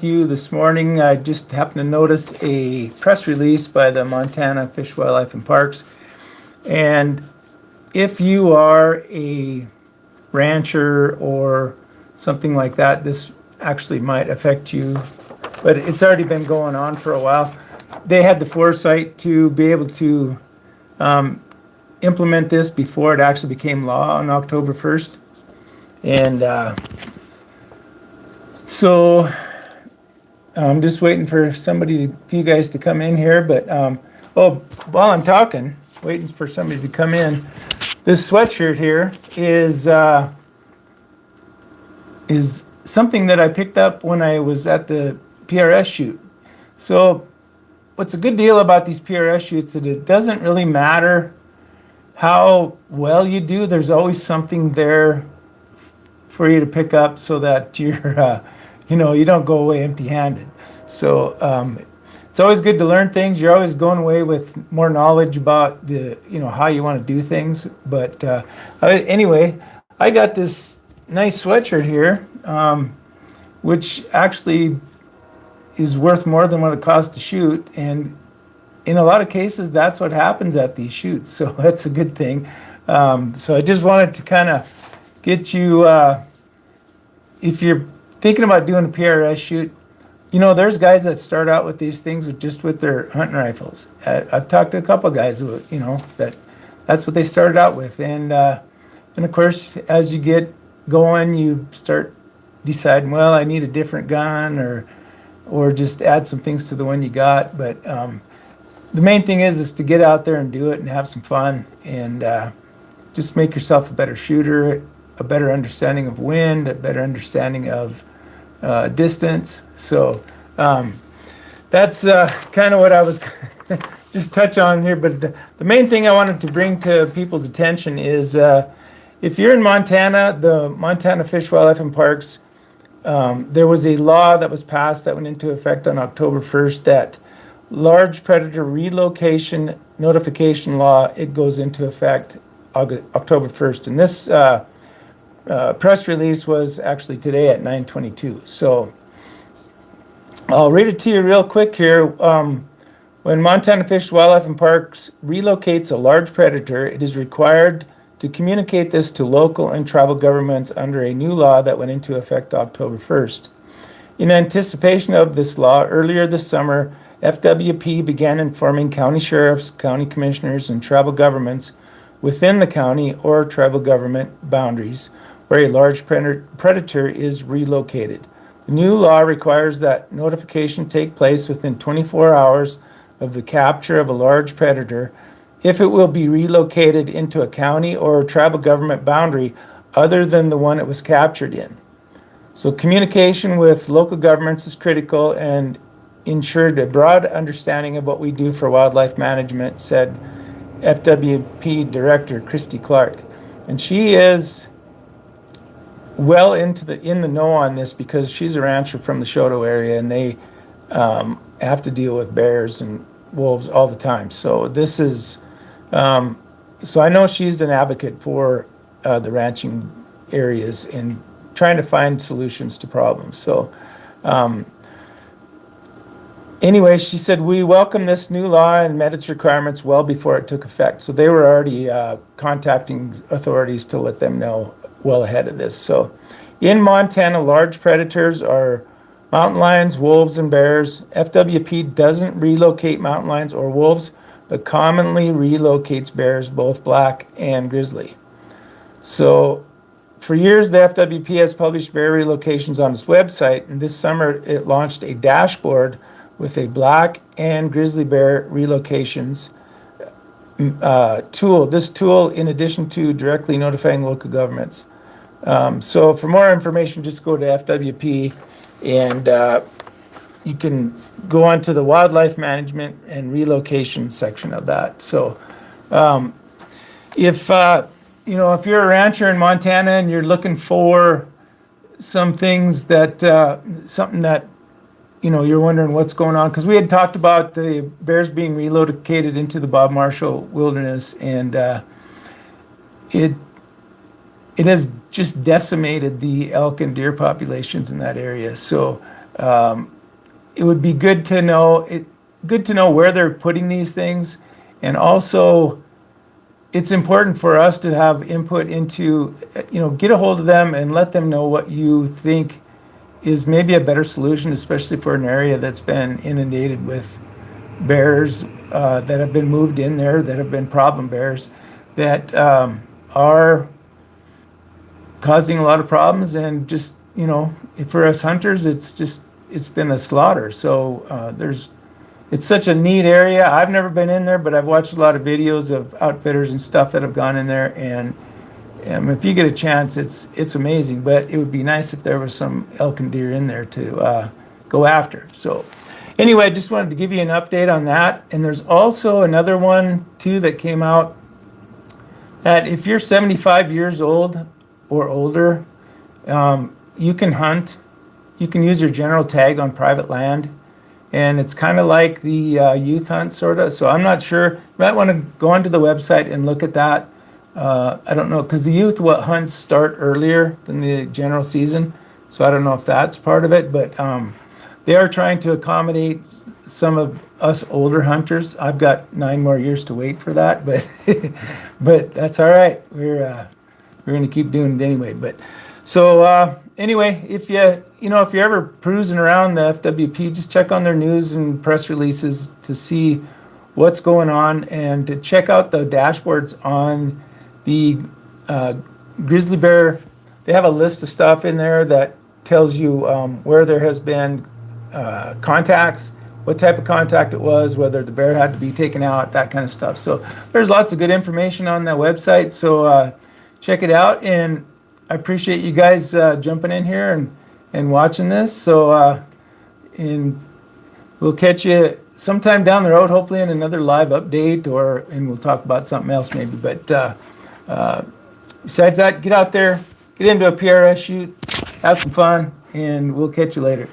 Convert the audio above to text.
You this morning. I just happened to notice a press release by the Montana Fish, Wildlife, and Parks. And if you are a rancher or something like that, this actually might affect you. But it's already been going on for a while. They had the foresight to be able to implement this before it actually became law on October 1st. And so I'm just waiting for you guys to come in here. But while I'm talking, waiting for somebody to come in, this sweatshirt here is something that I picked up when I was at the PRS shoot. So what's a good deal about these PRS shoots is that it doesn't really matter how well you do. There's always something there for you to pick up so that you're you don't go away empty-handed. So it's always good to learn things. You're always going away with more knowledge about how you want to do things. But anyway, I got this nice sweatshirt here, which actually is worth more than what it costs to shoot. And in a lot of cases, that's what happens at these shoots. So that's a good thing. So I just wanted to kind of get you, if you're thinking about doing a PRS shoot, there's guys that start out with these things with their hunting rifles. I've talked to a couple of guys who, that's what they started out with. And of course, as you get going, you start deciding, well, I need a different gun or just add some things to the one you got. But the main thing is to get out there and do it and have some fun and just make yourself a better shooter, a better understanding of wind, a better understanding of distance. So that's kind of what I was just touch on here. But the main thing I wanted to bring to people's attention is if you're in Montana, the Montana Fish, Wildlife, and Parks, there was a law that was passed that went into effect on October 1st that large predator relocation notification law, it goes into effect October 1st. And this press release was actually today at 9:22. So I'll read it to you real quick here. When Montana Fish, Wildlife, and Parks relocates a large predator, it is required to communicate this to local and tribal governments under a new law that went into effect October 1st. In anticipation of this law, earlier this summer, FWP began informing county sheriffs, county commissioners, and tribal governments within the county or tribal government boundaries where a large predator is relocated. The new law requires that notification take place within 24 hours of the capture of a large predator if it will be relocated into a county or a tribal government boundary other than the one it was captured in. So communication with local governments is critical and ensured a broad understanding of what we do for wildlife management, said FWP Director Christy Clark. And she is well in the know on this because she's a rancher from the Shoto area, and they have to deal with bears and wolves all the time. So this is, so I know she's an advocate for the ranching areas and trying to find solutions to problems. So anyway, she said, we welcome this new law and met its requirements well before it took effect. So they were already contacting authorities to let them know well ahead of this. So in Montana, large predators are mountain lions, wolves, and bears. FWP doesn't relocate mountain lions or wolves, but commonly relocates bears, both black and grizzly. So for years, the FWP has published bear relocations on its website, and this summer it launched a dashboard with a black and grizzly bear relocations tool. This tool, in addition to directly notifying local governments. So for more information, just go to FWP and you can go on to the wildlife management and relocation section of that. So if you're a rancher in Montana and you're looking for some things something that you're wondering what's going on, because we had talked about the bears being relocated into the Bob Marshall Wilderness, and it has just decimated the elk and deer populations in that area. So it would be good to know where they're putting these things, and also it's important for us to have input into, get a hold of them and let them know what you think is maybe a better solution, especially for an area that's been inundated with bears that have been moved in there, that have been problem bears, that are causing a lot of problems. And just, for us hunters, it's been a slaughter. So it's such a neat area. I've never been in there, but I've watched a lot of videos of outfitters and stuff that have gone in there, and if you get a chance, it's amazing. But it would be nice if there was some elk and deer in there to go after. So anyway, I just wanted to give you an update on that. And there's also another one too that came out, that if you're 75 years old or older, you can hunt. You can use your general tag on private land. And it's kind of like the youth hunt, sort of. So I'm not sure. You might want to go onto the website and look at that. I don't know, because the youth hunts start earlier than the general season. So I don't know if that's part of it. But they are trying to accommodate some of us older hunters. I've got 9 more years to wait for that. But but that's all right. We're going to keep doing it anyway. But so anyway, if if you're ever cruising around the FWP, just check on their news and press releases to see what's going on, and to check out the dashboards on the grizzly bear. They have a list of stuff in there that tells you where there has been contacts, what type of contact it was, whether the bear had to be taken out, that kind of stuff. So there's lots of good information on that website. So check it out, and I appreciate you guys jumping in here and watching this. So and we'll catch you sometime down the road, hopefully in another live update, and we'll talk about something else maybe. But besides that, get out there, get into a PRS shoot, have some fun, and we'll catch you later.